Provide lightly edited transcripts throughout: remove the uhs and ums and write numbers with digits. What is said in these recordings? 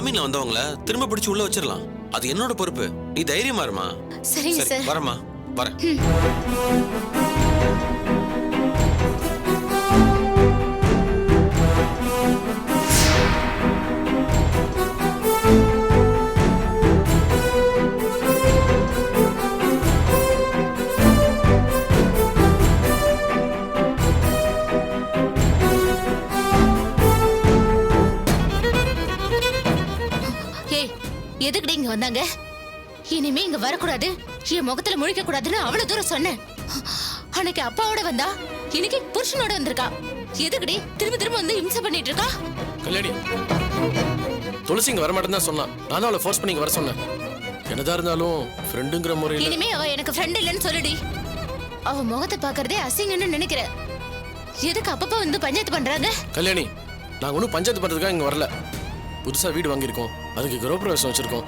ஜாமீன்ல வந்தவங்கள திரும்ப பிடிச்சு உள்ள வச்சிடலாம். அது என்னோட பொறுப்பு. நீ தைரியமா இருமா. சரிங்க சார். வரமா வரேன். எதுக்குடி இங்க வந்தாங்க? இனிமே இங்க வரக்கூடாது, என் முகத்துல முழிக்க கூடாதுன்னு அவ்வளவு தூரம் சொன்னேன். அன்னைக்கு அப்பாவோட வந்தா, இன்னைக்கு புருஷனோட வந்திருக்கா. எதுக்குடி திரும்ப திரும்ப வந்து இம்சை பண்ணிட்டு இருக்கா? கல்யாணி, துளசி இங்க வரமாட்டேன்னு தான் சொன்னா. நான் தான் அவளை ஃபோர்ஸ் பண்ணி வர சொன்னேன். என்னதான் இருந்தாலும் ஃப்ரெண்டுங்கிற முறையில் இனிமே அவ எனக்கு ஃப்ரெண்ட் இல்லைன்னு சொல்லுடி. அவ முகத்தை பாக்குறதே அசிங்கன்னு நினைக்கிறேன். எதுக்கு அப்பப்ப வந்து பஞ்சாயத்து பண்றாங்க? கல்யாணி, நாங்க ஒன்றும் பஞ்சாயத்து பண்றதுக்காக இங்க வரல. புதுசா வீடு வாங்கியிருக்கோம், அதுக்கு கிரகப்பிரவேசம் வச்சிருக்கோம்.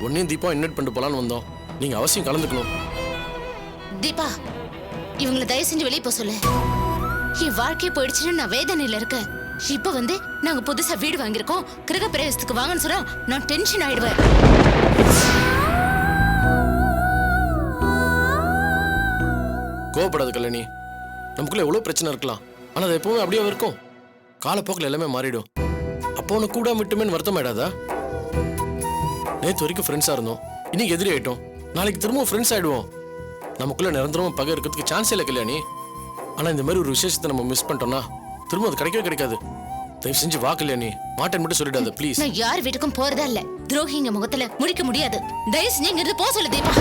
ஒன்னையும் தீபா இன்வைட் பண்ணிட்டு போலான்னு வந்தோம். நீங்க அவசியம் கலந்துக்கணும். தீபா, இவங்களை தயவு செஞ்சு வெளியே போக சொல்லு. என் வாழ்க்கைய போயிடுச்சுன்னு நான் வேதனையில இருக்கேன். இப்ப வந்து நாங்க புதுசா வீடு வாங்கியிருக்கோம், கிரகப்பிரவேசத்துக்கு வாங்கன்னு சொன்னா நான் டென்ஷன் ஆயிடுவேன். கோவப்படாது கல்யாணி. நமக்குள்ள எவ்வளவு பிரச்சனை இருக்கலாம், ஆனா அது எப்பவுமே அப்படியே இருக்கும். காலப்போக்கில் எல்லாமே மாறிடும். அப்போ உனக்கு கூட விட்டுமேன்னு வருத்தம் ஆயிடாதா? நேற்று வரைக்கும் ஃப்ரெண்ட்ஸா இருந்தோம், இன்னைக்கு எதிரி ஆயிட்டோம். நாளைக்கு திரும்பவும் ஃப்ரெண்ட்ஸ் ஆயிடுவோம். நமக்குள்ள நிரந்தரமா பகை இருக்கிறதுக்கு சான்ஸ் இல்லை கல்யாணி. ஆனா இந்த மாதிரி ஒரு விசேஷத்தை நம்ம மிஸ் பண்ணிட்டோம்னா திரும்ப அது கிடைக்கவே கிடைக்காது. தயவு செஞ்சு வா கல்யாணி, மாட்டேன்னு மட்டும் சொல்லிடாத ப்ளீஸ். நான் யார் வீட்டுக்கும் போறதா இல்ல. துரோகிங்க முகத்துல முடிக்க முடியாது. தயவு செஞ்சு இங்க இருந்து போக சொல்லு தீபா.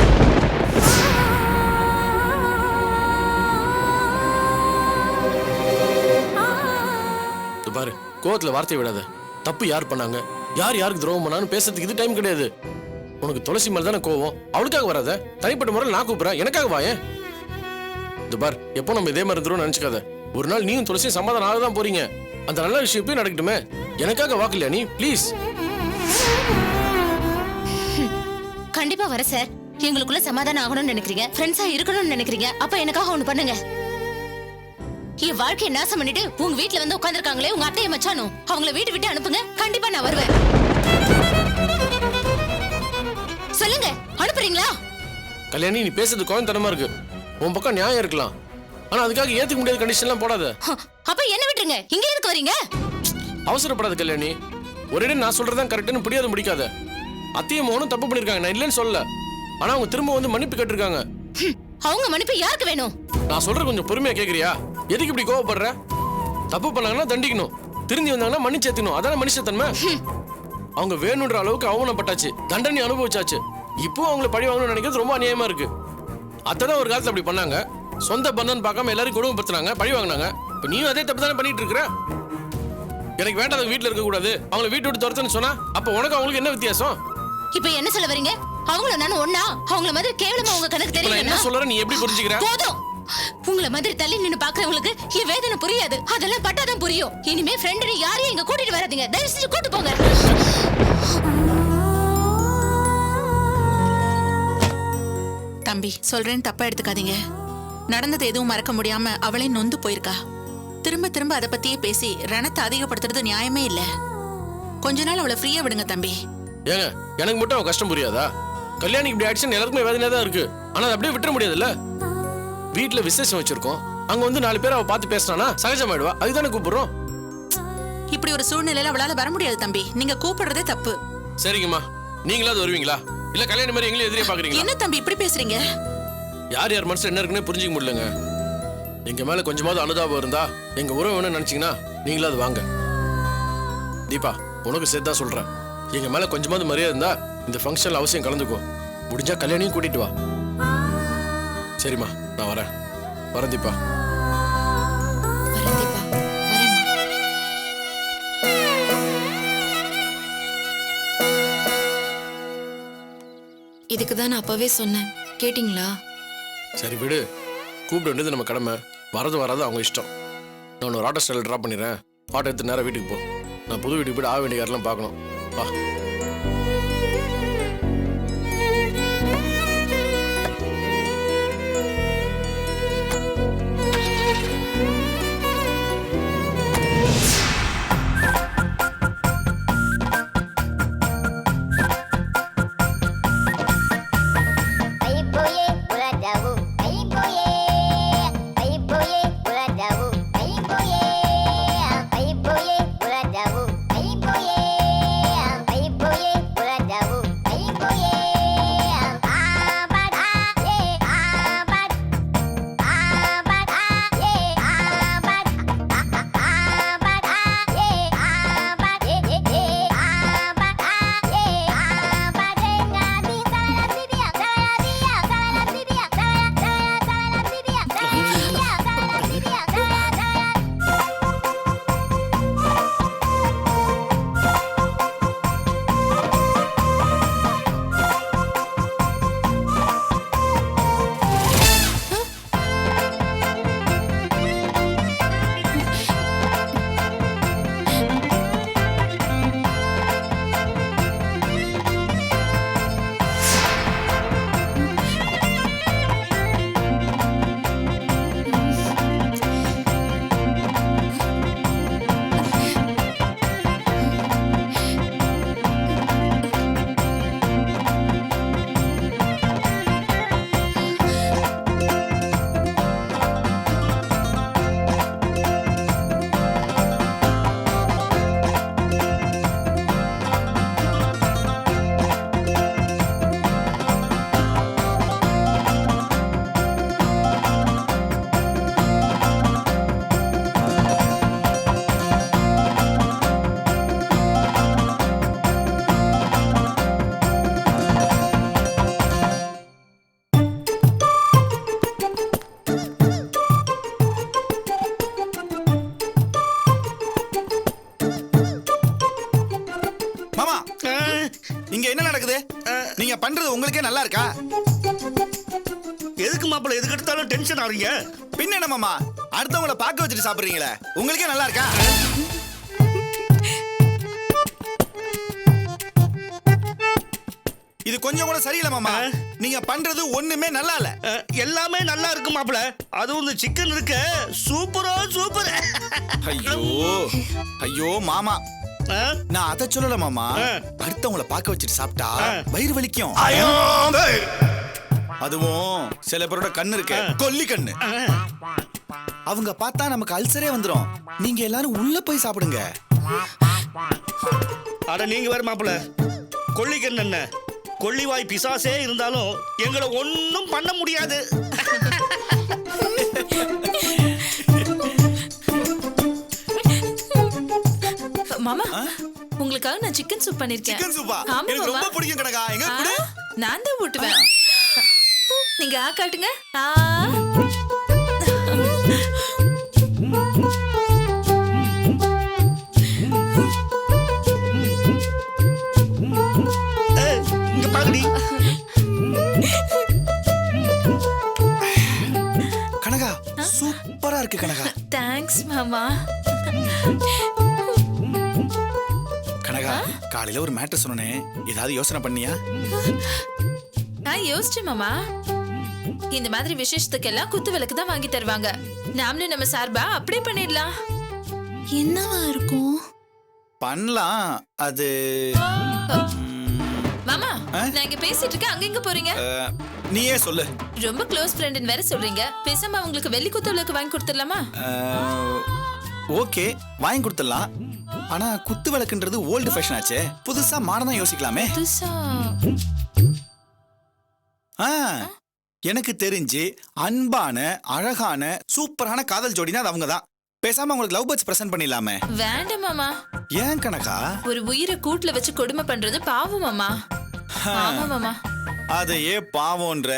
பாரு, கோவத்துல வார்த்தை விடாத. தப்பு யார் பண்ணாங்க, யார் யாருக்கு துரோகம் பண்ணான்னு பேசுறதுக்கு இது டைம் கிடையாது. உனக்கு துளசி மேல தானே கோவம், அவளுக்காக வராத. தனிப்பட்ட முறையில் நான் கூப்பிடுறேன், எனக்காக வாயேன். இது பார், எப்போ நம்ம இதே மாதிரி இருந்துரும் நினைச்சுக்காத. ஒரு நாள் நீயும் துளசியும் சமாதானம் ஆகதான் போறீங்க. அந்த நல்ல விஷயம் போய் நடக்கட்டுமே. எனக்காக வாக்கலையா நீ ப்ளீஸ்? கண்டிப்பா வர சார். எங்களுக்குள்ள சமாதானம் ஆகணும்னு நினைக்கிறீங்க, ஃப்ரெண்ட்ஸா இருக்கணும்னு நினைக்கிறீங்க. அப்ப எனக்காக ஒண்ணு பண்ணுங்க. என் வாழ்க்கையை நாசம் பண்ணிட்டு உங்க வீட்டுல வந்து உட்கார்ந்துருக்காங்களே உங்க அத்தையை மச்சானும், அவங்கள வீட்டு விட்டு அனுப்புங்க. கண்டிப்பா நான் வருவேன். சொல்லுங்க, அனுப்புறீங்களா? கல்யாணி, நீ பேசுறது கோயந்தனமா இருக்கு. உன் பக்கம் நியாயம் இருக்கலாம், ஆனா அதுக்காக ஏத்துக்க முடியாத கண்டிஷன் எல்லாம் போடாத. அப்ப என்ன விட்டுருங்க, இங்க எதுக்கு வரீங்க? அவசரப்படாத கல்யாணி. ஒரே நான் சொல்றதான் கரெக்ட்னு புரியாத முடிக்காத. அத்தையும் மோனும் தப்பு பண்ணிருக்காங்க, நான் இல்லைன்னு சொல்லல. ஆனா அவங்க திரும்ப வந்து மன்னிப்பு கேட்டிருக்காங்க. அவங்க மன்னிப்பு யாருக்கு வேணும்? நான் சொல்ற கொஞ்சம் பொறுமையா கேக்குறியா? எதுக்கு இப்படி கோவப்படுற? தப்பு பண்ணாங்கன்னா தண்டிக்கணும், திருந்தி வந்தாங்கன்னா மன்னிச்சு ஏத்துக்கணும். அதான மனுஷத்தன்மை. அவங்க வேணுன்ற அளவுக்கு அவமானப்பட்டாச்சு, தண்டனை அனுபவிச்சாச்சு. இப்போ அவங்களை பழி வாங்கணும்னு நினைக்கிறது ரொம்ப அநியாயமா இருக்கு. அதான் ஒரு காலத்துல அப்படி பண்ணாங்க. சொந்த பந்தம் பார்க்காம எல்லாரும் கொடுமைப்படுத்தினாங்க, பழி வாங்கினாங்க. இப்போ நீயும் அதே தப்பு தானே பண்ணிட்டு இருக்கிற. எனக்கு வேண்டாத வீட்டுல இருக்க கூடாது, அவங்களை வீட்டு விட்டு துரத்துன்னு சொன்னா அப்ப உனக்கு அவங்களுக்கு என்ன வித்தியாசம்? இப்ப என்ன சொல்ல வரீங்க? அவங்கள நானும் ஒண்ணா? அவங்கள மாதிரி கேவலமா உங்க கணக்கு தெரியல. என்ன சொல்ற, நீ எப்படி புரிஞ்சுக்கிற? போதும். உங்கள மாதிரி தள்ளி நின்னு பாக்குறவங்களுக்கு என் வேதனை புரியாது. அதெல்லாம் பட்டாதான் புரியும். இனிமே ஃப்ரெண்ட் யாரையும் இங்க கூட்டிட்டு வராதீங்க. தயவு செஞ்சு கூட்டு போங்க. தம்பி, சொல்றேன்னு தப்பா எடுத்துக்காதீங்க. நடந்தது எதுவும் மறக்க முடியாம அவளே நொந்து போயிருக்கா. திரும்ப திரும்ப அதை பத்தியே பேசி ரணத்தை அதிகப்படுத்துறது நியாயமே இல்ல. கொஞ்ச நாள் அவளை ஃப்ரீயா விடுங்க தம்பி. ஏங்க, எனக்கு மட்டும் அவன் கஷ்டம் புரியாதா? கல்யாணிக்கு இப்படி ஆக்ஷன் எல்லாருக்குமே வேதனையா தான் இருக்கு. ஆனா அதை அப்படியே விட்டுற முடியாதுல்ல. வீட்டுல விசேஷம் வச்சிருக்கோம், அங்க வந்து 4 பேர் அவ பார்த்து பேசினானா சகஜமாயிடுவா. அதுதானே கூப்பிடுறோம். இப்படி ஒரு சூழ்நிலையில அவளால வர முடியாது தம்பி. நீங்க கூப்பிடுறதே தப்பு. சரிங்கம்மா, நீங்களாவது வருவீங்களா? இல்ல கல்யாணி மாதிரி எங்களையும் எதிரே பாக்குறீங்களா? என்ன தம்பி இப்படி பேசுறீங்க? யார் யார் மனசுல என்ன இருக்குன்னு புரிஞ்சுக்க முடியலங்க. எங்க மேல கொஞ்சமாவது அனுதாபம் இருந்தா, எங்க உறவு வேணும்னு நினைச்சீங்கன்னா நீங்களாவது வாங்க. தீபா, உனக்கு சேர்த்தா சொல்றேன். எங்க மேல கொஞ்சமாவது மரியாதை இருந்தா இந்த ஃபங்க்ஷன்ல அவசியம் கலந்துக்கோ. முடிஞ்சா கல்யாணியும் கூட்டிட்டு வா. சரிம்மா, நான் வரேன். வரேன் தீபா. இதுக்கு தான் நான் அப்பவே சொன்னேன், கேட்டிங்களா? சரி விடு, கூப்பிட வேண்டியது நம்ம கடமை. வரது வராது அவங்க இஷ்டம். நான் ஒரு ஆட்டோ ஸ்டைல ட்ராப் பண்ணிடுறேன். ஆட்டோ எடுத்து நேரம் வீட்டுக்கு போ. நான் புது வீட்டுக்கு போய்ட்டு ஆக வேண்டிய காரெல்லாம் பார்க்கணும். வா. பண்றது உங்களுக்கே நல்லா இருக்கா? எதுக்கு மாப்பிள்ள எதுக்கு எடுத்தாலும் டென்ஷன் ஆறீங்க? பின்ன என்ன மாமா, அடுத்தவங்கள பார்க்க வச்சுட்டு சாப்பிடுறீங்களே, உங்களுக்கே நல்லா இருக்கா? இது கொஞ்சம் கூட சரியில்லை மாமா. நீங்க பண்றது ஒண்ணுமே நல்லா இல்ல. எல்லாமே நல்லா இருக்கு மாப்பிள்ள. அதுவும் இந்த சிக்கன் இருக்கு, சூப்பரோ சூப்பர். ஐயோ ஐயோ மாமா, நான் அதை சொல்லல மாமா. அடுத்தவங்கள பார்க்க வச்சுட்டு சாப்பிட்டா வயிறு வலிக்கும். அதுவும் சில பேரோட கண்ணு இருக்கு, கொல்லி கண்ணு. அவங்க பார்த்தா நமக்கு அல்சரே வந்துரும். நீங்க எல்லாரும் உள்ள போய் சாப்பிடுங்க. அட நீங்க வேற மாப்பிள்ள, கொல்லிக்கண் என்ன கொல்லிவாய் பிசாசே இருந்தாலும் எங்களை ஒன்னும் பண்ண முடியாது. மாமா, உங்களுக்காக நான் சிக்கன் சூப் பண்ணிருக்கேன். சிக்கன் சூப்பா? ஆமா எனக்கு ரொம்ப மாமா. பிடிக்கும் கனகா. எங்க குடு. நான் தான் ஊட்டுவேன். நீங்க காட்டுங்க. இங்க பாருடி. கனகா சூப்பரா இருக்கு கனகா. தேங்க்ஸ் மாமா. கனகா, காலையில ஒரு மேட்டர் சொன்னேன், ஏதாவது யோசனை பண்ணியா? நான் யோசிச்சேன் மாமா. இந்த மாதிரி விசேஷத்துக்கெல்லாம் குத்து விளக்கு தான் வாங்கி தருவாங்க. நாமளும் நம்ம சார்பா அப்படியே பண்ணிடலாம். என்னவா இருக்கும்? பண்ணலாம். அது மாமா, நான் இங்க பேசிட்டு இருக்கேன், அங்க எங்க போறீங்க? நீயே சொல்லு. ரொம்ப க்ளோஸ் ஃப்ரெண்ட்னு வேற சொல்றீங்க. பேசாம உங்களுக்கு வெள்ளி குத்து விளக்கு வாங்கி கொடுத்துடலாமா? ஓகே, வாங்கி கொடுத்துடலாம். ஆனா குத்து விளக்குன்றது ஓல்டு ஃபேஷன் ஆச்சே, புதுசா மாடர்னா யோசிக்கலாமே. புதுசா? எனக்கு தெரிஞ்சு அன்பான அழகான சூப்பரான காதல் ஜோடினா அது அவங்க தான். பேசாம உங்களுக்கு லவ் பேர்ட்ஸ் பிரசன்ட் பண்ணிடலாமே. வேண்டாம் மாமா. ஏன் கனகா? ஒரு உயிரை கூட்டுல வச்சு கொடுமை பண்றது பாவம் மாமா. ஆமா மாமா. அதையே பாவம்ன்ற.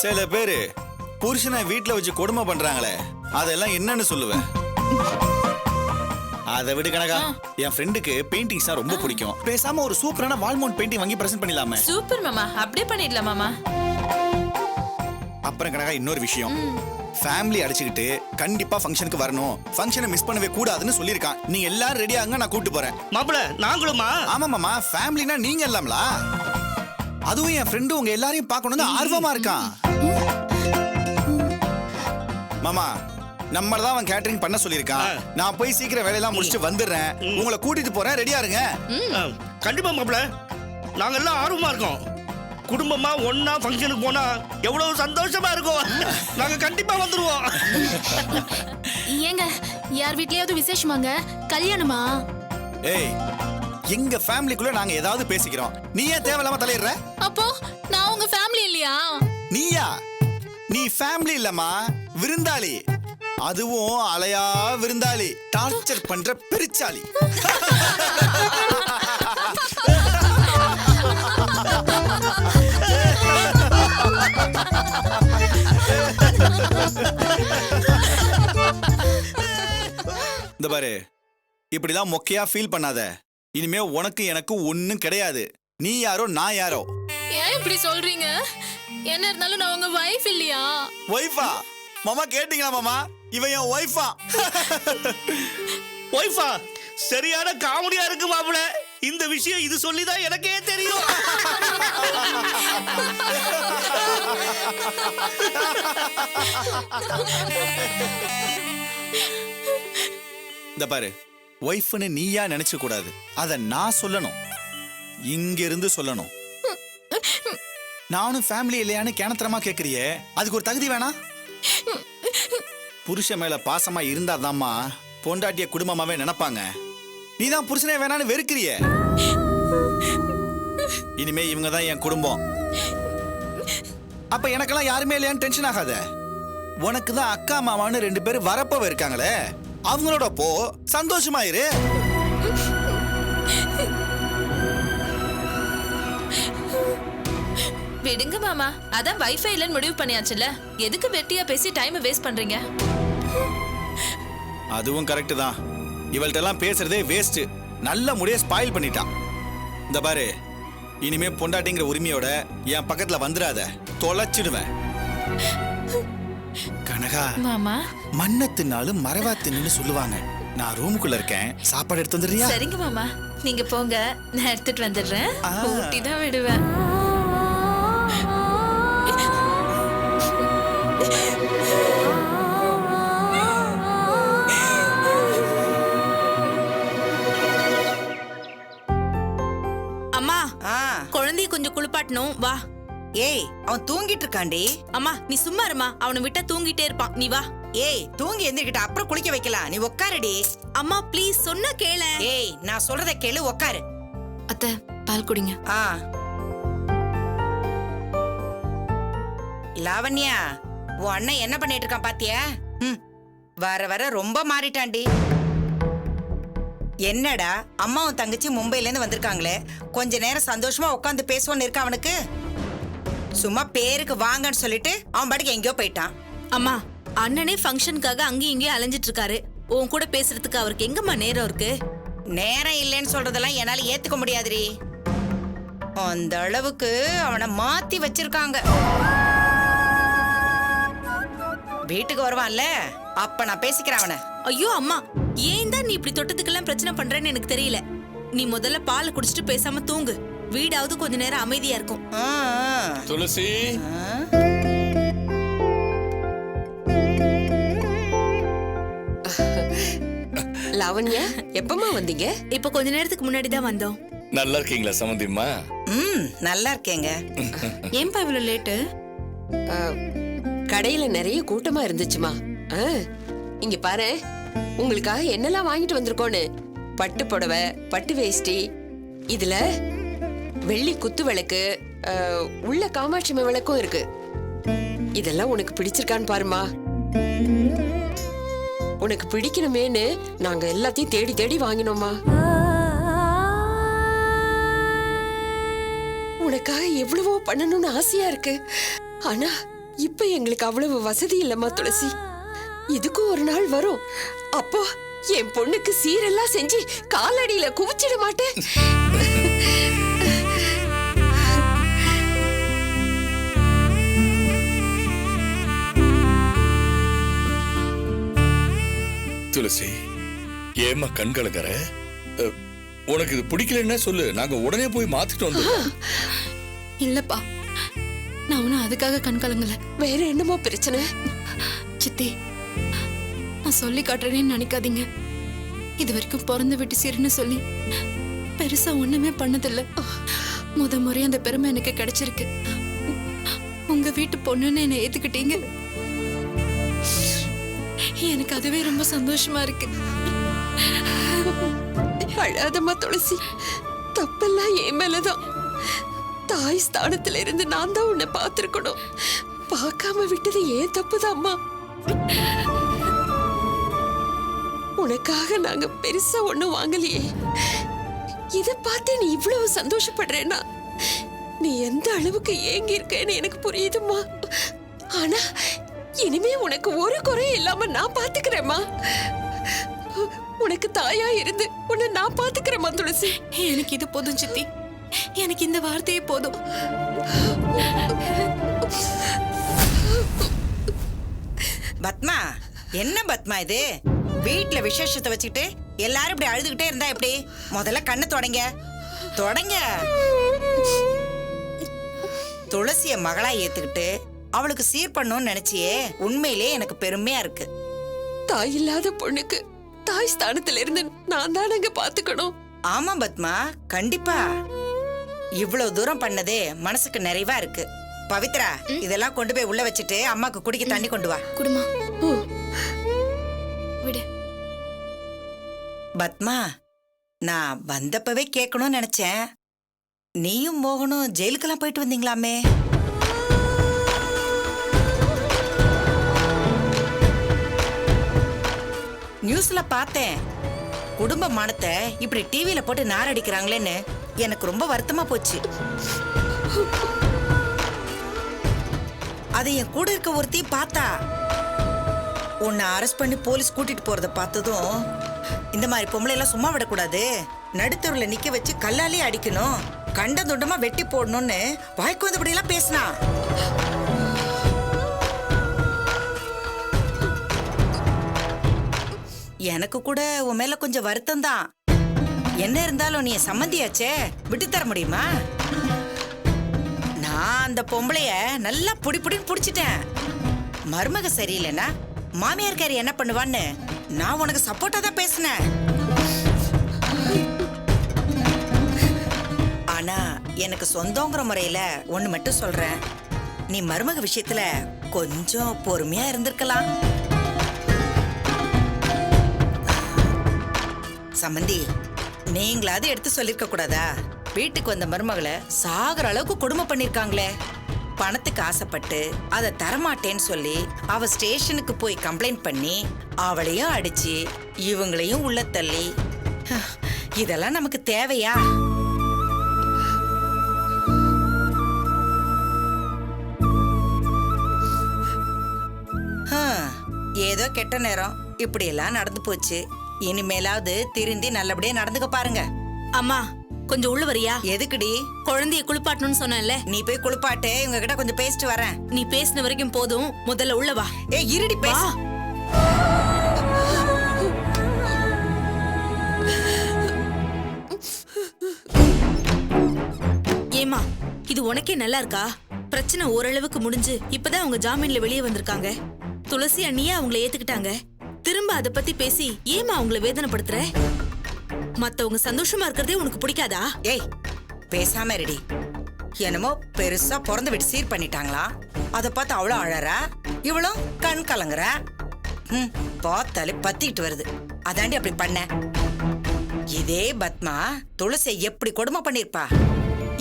சில பேரு புருஷனை வீட்டுல வச்சு கொடுமை பண்றாங்களே, அதெல்லாம் என்னன்னு சொல்லுவேன். அதை விடு கனகா, என் ஃப்ரெண்டுக்கு பெயிண்டிங்ஸ்னா ரொம்ப பிடிக்கும். பேசாம ஒரு சூப்பரான வால்மவுண்ட் பெயிண்டிங் வாங்கி பிரசன்ட் பண்ணிடலாமே. சூப்பர் மாமா, அப்படியே பண்ணிடலாம் மாமா. அப்புறம் கனகா இன்னொரு விஷயம், ஃபேமிலி அடிச்சுக்கிட்டு கண்டிப்பா ஃபங்க்ஷனுக்கு வரணும், ஃபங்க்ஷனை மிஸ் பண்ணவே கூடாதுன்னு சொல்லியிருக்கான். நீங்க எல்லாரும் ரெடி ஆகுங்க, நான் கூட்டு போறேன். மாப்பிள்ள நாங்களுமா? ஆமா மாமா, ஃபேமிலினா நீங்க எல்லாம்ல. அதுவும் என் ஃப்ரெண்டு உங்க எல்லாரையும் பார்க்கணும்னு ஆர்வமா இருக்கான். மாமா, நம்மளதான் அவன் கேட்டரிங் பண்ண சொல்லியிருக்கான். நான் போய் சீக்கிரம் வேலையெல்லாம் முடிச்சுட்டு வந்துடுறேன், உங்களை கூட்டிட்டு போறேன், ரெடியா இருங்க. கண்டிப்பா மாப்பிள்ள, நாங்க எல்லாம் ஆர்வமா இருக்கோம். குடும்பமா ஒன்னா ஃபங்க்ஷனுக்கு போனா எவ்வளவு சந்தோஷமா இருக்கும். நாங்க கண்டிப்பா வந்துருவோம். ஏங்க, யார் வீட்லயாவது விசேஷமாங்க? கல்யாணமா? ஏய், எங்க ஃபேமிலிக்குள்ள நாங்க ஏதாவது பேசிக்கிறோம், நீ ஏன் தேவையில்லாம தலையிடுற? அப்போ நான் உங்க ஃபேமிலி இல்லையா? நீயா? நீ ஃபேமிலி இல்லம்மா, விருந்தாளி. அதுவும் அலையா விருந்தாளி, டார்ச்சர் பண்ற பெருச்சாளி. இந்த பாரு, இப்படிலாம் மொக்கையா ஃபீல் பண்ணாத. இனிமே உனக்கு எனக்கு ஒண்ணும் கிடையாது. நீ யாரோ நான் யாரோ. ஏன் இப்படி சொல்றீங்க? என்ன இருந்தாலும் நான் உங்க வைஃப் இல்லையா? ஒய்ஃபா? மாமா கேட்டீங்களா மாமா? இவன் என் ஒய்ஃபா. ஒய்ஃபா? சரியான காமெடியா இருக்கு மாப்பிள்ள. இந்த விஷயம் இது சொல்லிதான் எனக்கே தெரியும். இந்த பாரு, ஒய்ஃப்னு நீயா நினைச்சு கூடாது, அத நான் சொல்லணும், இங்க இருந்து சொல்லணும். நானும் ஃபேமிலி இல்லையான்னு கேனத்தரமா கேக்குறியே, அதுக்கு ஒரு தகுதி வேணா? புருஷன் மேல பாசமா இருந்தாதாம்மா பொண்டாட்டிய குடும்பமாவே நினைப்பாங்க. நீதான் புருஷனே வேணான்னு வெறுக்கிறியே. இனிமே இவங்க தான் என் குடும்பம். அப்ப எனக்கெல்லாம் யாருமே இல்லையான்னு டென்ஷன் ஆகாத. உனக்கு தான் அக்கா மாமான்னு 2 பேரும் வரப்பவே இருக்காங்களே, அவங்களோட போ, சந்தோஷமாயிரு. விடுங்க மாமா, அதான் வைஃபை இல்லன்னு முடிவு பண்ணியாச்சுல, எதுக்கு வெட்டியா பேசி டைம் வேஸ்ட் பண்றீங்க? அதுவும் கரெக்ட் தான். இவள்கிட்ட எல்லாம் பேசுறதே வேஸ்ட். நல்ல முடிய ஸ்பாயில் பண்ணிட்டான். இந்த பாரு, இனிமே பொண்டாட்டிங்கிற உரிமையோட என் பக்கத்துல வந்துடாத, தொலைச்சிடுவேன். கனகா, மாமா மண்ணை தின்னாலும் மரவா தின்னு சொல்லுவாங்க. நான் ரூமுக்குள்ள இருக்கேன், சாப்பாடு எடுத்து வந்துடுறியா? சரிங்க மாமா, நீங்க போங்க, நான் எடுத்துட்டு வந்துடுறேன். ஆ. ஊட்டி தான் விடுவேன். அம்மா ஆ குழந்தைய கொஞ்சம் குளிப்பாட்டணும், வா. ஏய், அவன் தூங்கிட்டு இருக்காண்டி. அம்மா நீ சும்மா இருமா, அவனை விட்டா தூங்கிட்டே இருப்பான், நீ வா. ஏய், தூங்கி எந்திரிக்கிட்ட அப்புறம் குளிக்க வைக்கலாம், நீ உட்காருடி. அம்மா ப்ளீஸ் சொன்னா கேள. ஏய், நான் சொல்றத கேளு, உட்காரு. அத்தை பால் குடிங்க. ஆ லாவண்யா, உன் அண்ணன் என்ன பண்ணிட்டு இருக்கான் பாத்தியா? வர வர ரொம்ப மாறிட்டான்டி. என்னடா, அம்மாவும் தங்கச்சி மும்பைல இருந்து வந்திருக்காங்களே, கொஞ்ச நேரம் சந்தோஷமா உட்காந்து பேசுவோன்னு இருக்க அவனுக்கு. சும்மா பேருக்கு வாங்கன்னு சொல்லிட்டு அவன் பாட்டுக்கு எங்கேயோ போயிட்டான். அம்மா அண்ணனே ஃபங்க்ஷனுக்காக அங்கேயும் இங்கேயும் அலைஞ்சிட்டு இருக்காரு, உன் கூட பேசுறதுக்கு அவருக்கு எங்கம்மா நேரம் இருக்கு? நேரம் இல்லைன்னு சொல்றதெல்லாம் என்னால ஏத்துக்க முடியாதுடி. அந்த அளவுக்கு அவனை மாத்தி வச்சிருக்காங்க. வீட்டுக்கு வருவான்ல, அப்ப நான் பேசிக்கிறேன் அவனை. ஐயோ அம்மா, ஏன் தான் நீ இப்படி தொட்டதுக்கெல்லாம் பிரச்சனை பண்றேன்னு எனக்கு தெரியல. நீ முதல்ல பாலை குடிச்சிட்டு பேசாம தூங்கு, வீடாவது கொஞ்ச நேரம் அமைதியா இருக்கும். ஆ, ஆ. துளசி, ஆ. லாவண்யா, எப்பமா வந்தீங்க? இப்ப கொஞ்ச நேரத்துக்கு முன்னாடி தான் வந்தோம். நல்லா இருக்கீங்களா சமந்திம்மா? நல்லா இருக்கேங்க. ஏன்பா இவ்வளவு லேட்டு? கடையில நிறைய கூட்டமா இருந்துச்சுமா. இங்க பாரு, உங்களுக்காக என்னெல்லாம் வாங்கிட்டு வந்திருக்கோன்னு. பட்டு புடவை, பட்டு வேஷ்டி, இதுல வெள்ளி குத்து விளக்கு, உள்ள காமாட்சி விளக்கும் இருக்கு. இதெல்லாம் உனக்கு பிடிச்சிருக்கான்னு பாருமா. உனக்கு பிடிக்கணுமேன்னு நாங்க எல்லாத்தையும் தேடி தேடி வாங்கினோமா. உனக்காக எவ்வளவோ பண்ணணும்னு ஆசையா இருக்கு. ஆனா இப்ப எங்களுக்கு அவ்வளவு வசதி இல்லம்மா துளசி. இதுக்கும் ஒரு நாள் வரும், அப்போ என் பொண்ணுக்கு சீரெல்லாம் செஞ்சு காலடியில குவிச்சிட மாட்டேன். துளசி, ஏம்மா கண் கலங்கற? உனக்கு இது பிடிக்கலன்னா சொல்லு, நாங்க உடனே போய் மாத்திட்டு வந்துடுறோம். இல்லப்பா, நான் ஒன்னும் அதுக்காக கண் கலங்கல. வேற என்னமா பிரச்சனை? சித்தி, நான் சொல்லி காட்டுறேன்னு நினைக்காதீங்க. இது வரைக்கும் பிறந்த வீட்டு சீருன்னு சொல்லி பெருசா ஒண்ணுமே பண்ணதில்ல. முறையா அந்த பெருமை எனக்கு கிடைச்சிருக்கு. உங்க வீட்டு பொண்ணுன்னு என்னை ஏத்துக்கிட்டீங்க. எனக்கு அதுவே ரொம்ப சந்தோஷமா இருக்கு. அழாதம்மா துளசி, தப்பெல்லாம் என் மேலதான். தாய் ஸ்தானத்துல இருந்து நான் தான் உன்னை பார்த்திருக்கணும். பார்க்காம விட்டது ஏன் தப்புதாம்மா. உனக்காக நாங்க பெருசா ஒண்ணும் வாங்கலையே. இத பார்த்து நீ இவ்வளவு சந்தோஷப்படுறேன்னா நீ எந்த அளவுக்கு ஏங்கி இருக்கேன்னு எனக்கு புரியுதுமா. ஆனா இனிமே உனக்கு ஒரு குறையும் இல்லாம நான் பாத்துக்கிறேம்மா. உனக்கு தாயா இருந்து உன்னை நான் பாத்துக்கிறேம்மா துளசி. எனக்கு இது போதும் சித்தி, எனக்கு இந்த வார்த்தையே போதும். பத்மா, என்ன பத்மா இது? வீட்டுல விசேஷத்தை வச்சுக்கிட்டு எல்லாரும் இப்படி அழுதுகிட்டே இருந்தா எப்படி? முதல்ல கண்ணை தொடங்க. துளசிய மகளா ஏத்துக்கிட்டு அவளுக்கு சீர் பண்ணணும்னு நினைச்சியே, உண்மையிலே எனக்கு பெருமையா இருக்கு. தாய் இல்லாத பொண்ணுக்கு தாய் ஸ்தானத்துல இருந்து நான் தான் அங்க பாத்துக்கணும். ஆமா பத்மா, கண்டிப்பா. இவ்வளவு தூரம் பண்ணதே மனசுக்கு நிறைவா இருக்கு. பவித்ரா, இதெல்லாம் கொண்டு போய் உள்ள வச்சுட்டு அம்மாக்கு குடிக்க தண்ணி கொண்டு வா. குடுமா விடு. பத்மா, நான் வந்தப்பவே கேட்கணும்னு நினைச்சேன். நீயும் மோகனும் ஜெயிலுக்கெல்லாம் போயிட்டு வந்தீங்களாமே? நியூஸ்ல பார்த்தேன். குடும்ப மானத்தை இப்படி டிவியில போட்டு நாரடிக்கிறாங்களேன்னு எனக்கு ரொம்ப வருத்தமா போச்சு. அதை என் கூட இருக்க ஒருத்தி பார்த்தா, உன்னை அரெஸ்ட் பண்ணி போலீஸ் கூட்டிட்டு போறத பார்த்ததும் இந்த மாதிரி பொம்பளை எல்லாம் சும்மா விடக்கூடாது, நடுத்தூர்ல நிக்க வச்சு கல்லாலே அடிக்கணும், கண்ட துண்டமா வெட்டி போடணும்னு வாய்க்கு வந்தபடி எல்லாம் பேசினா. எனக்கு கூட உன் மேல கொஞ்சம் வருத்தம் தான். என்ன இருந்தாலும் நீ சம்மந்தியாச்சே, விட்டு தர முடியுமா? நான் அந்த பொம்பளைய நல்லா புடின்னு புடிச்சிட்டேன். மருமக சரியில்லைன்னா மாமியார்காரி என்ன பண்ணுவான்னு நான் உனக்கு சப்போர்ட்டா தான் பேசினேன். ஆனா எனக்கு சொந்தங்கிற முறையில ஒண்ணு மட்டும் சொல்றேன், நீ மருமக விஷயத்துல கொஞ்சம் பொறுமையா இருந்திருக்கலாம். சம்மந்தி, நீங்களாவது எடுத்து சொல்லிருக்க கூடாதா? வீட்டுக்கு வந்த மருமகளை சாகுற அளவுக்கு கொடுமை பண்ணிருக்காங்களே. பணத்துக்கு ஆசைப்பட்டு அதை தரமாட்டேன்னு சொல்லி அவ ஸ்டேஷனுக்கு போய் கம்ப்ளைண்ட் பண்ணி அவளையும் அடிச்சு இவங்களையும் உள்ள தள்ளி, இதெல்லாம் நமக்கு தேவையா? ஏதோ கெட்ட நேரம் இப்படி எல்லாம் நடந்து போச்சு. இனிமேலாவது திருந்தி நல்லபடியா நடந்துக்க பாருங்க. அம்மா கொஞ்சம் உள்ள வரியா? எதுக்குடி? குழந்தைய குளிப்பாட்டணும்னு சொன்னேன்ல. நீ போய் குளிப்பாட்டு, இவங்க கிட்ட கொஞ்சம் பேசிட்டு வரேன். நீ பேசின வரைக்கும் போதும், முதல்ல உள்ள வா. இருடி பேச. ஏமா, இது உனக்கே நல்லா இருக்கா? பிரச்சனை ஓரளவுக்கு முடிஞ்சு இப்பதான் அவங்க ஜாமீன்ல வெளியே வந்திருக்காங்க. துளசி அண்ணியே அவங்கள ஏத்துக்கிட்டாங்க. திரும்ப அதை பத்தி பேசி ஏமா அவங்கள வேதனைப்படுத்துற? மத்தவங்க சந்தோஷமா இருக்கிறதே உனக்கு பிடிக்காதா? ஏய், பேசாம ரெடி. என்னமோ பெருசா பிறந்து விட்டு சீர் பண்ணிட்டாங்களா, அதை பார்த்து அவ்வளோ அழறா, இவ்வளோ கண் கலங்குற. பார்த்தாலே பத்திக்கிட்டு வருது. அதாண்டி அப்படி பண்ண. இதே பத்மா துளசி எப்படி கொடுமை பண்ணிருப்பா.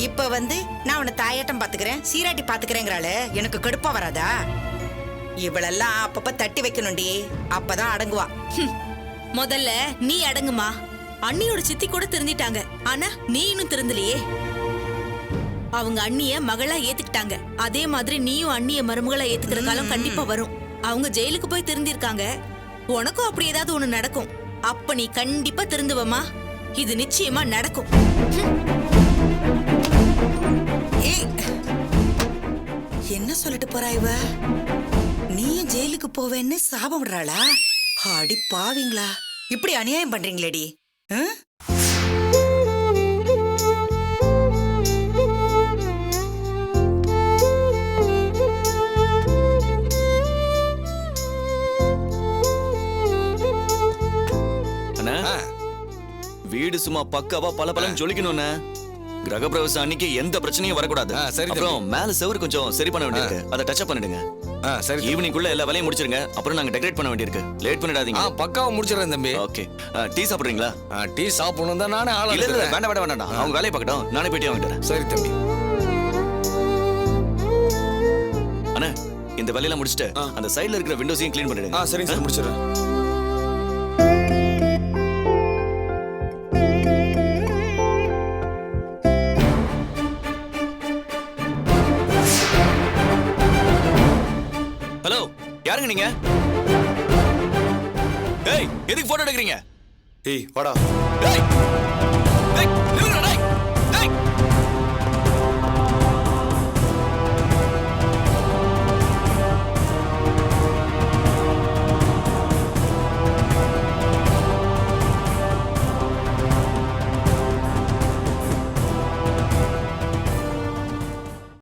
இப்ப வந்து நான் உன்னை தாயாட்டம் பாத்துக்கிறேன், சீராட்டி பாத்துக்கிறேங்கிறாளு. எனக்கு கடுப்பா வராதா? இவளெல்லாம் அப்பப்ப தட்டி வைக்கணும்டி, அப்பதான் அடங்குவா. முதல்ல நீ அடங்குமா. அண்ணியோட சித்தி கூட திருந்திட்டாங்க, ஆனா நீ இன்னும் திருந்தலையே. அவங்க அண்ணிய மகளா ஏத்துக்கிட்டாங்க, அதே மாதிரி நீயும் அண்ணிய மருமகளா ஏத்துக்கிற காலம் கண்டிப்பா வரும். அவங்க ஜெயிலுக்கு போய் திருந்திருக்காங்க, உனக்கும் அப்படி ஏதாவது ஒண்ணு நடக்கும். அப்ப நீ கண்டிப்பா திருந்துவமா? இது நிச்சயமா நடக்கும். என்ன சொல்லிட்டு போறா இவ? நீயும் ஜெயிலுக்கு போவேன்னு சாபம் விடுறாளா? அடி பாவீங்களா, இப்படி அநியாயம் பண்றீங்களேடி. வீடு சும்மா பக்காவா பல ஜொலிக்கணும்னு. கிரகப்பிரவேசம் அன்னைக்கு எந்த பிரச்சனையும் வரக்கூடாது. அப்புறம் மேல செவரு கொஞ்சம் சரி பண்ண வேண்டியிருக்கு, அதை டச் அப் பண்ணிடுங்க. சரி, ஈவினிங்குள்ள எல்லா வேலையும் முடிச்சிருங்க. அப்புறம் நாங்க டெக்கரேட் பண்ண வேண்டியிருக்கு, லேட் பண்ணிடாதீங்க. பக்காவா முடிச்சிடறேன் தம்பி. ஓகே, டீ சாப்பிடுறீங்களா? டீ சாப்பிடணும் தான் நானே ஆளு. இல்ல வேண்டாம், அவங்க வேலையை பார்க்கட்டும், நானே போயிட்டு வாங்கிட்டு. சரி தம்பி. அண்ணா, இந்த வேலையெல்லாம் முடிச்சிட்டு அந்த சைடுல இருக்கிற விண்டோஸையும் க்ளீன் பண்ணிடுங்க. சரிங்க சார், முடிச்சிடுறேன். ஹலோ, யாருங்க நீங்க? ஏய், எதுக்கு போட்டோ எடுக்கிறீங்க? ஏய் வாடா. ஏய்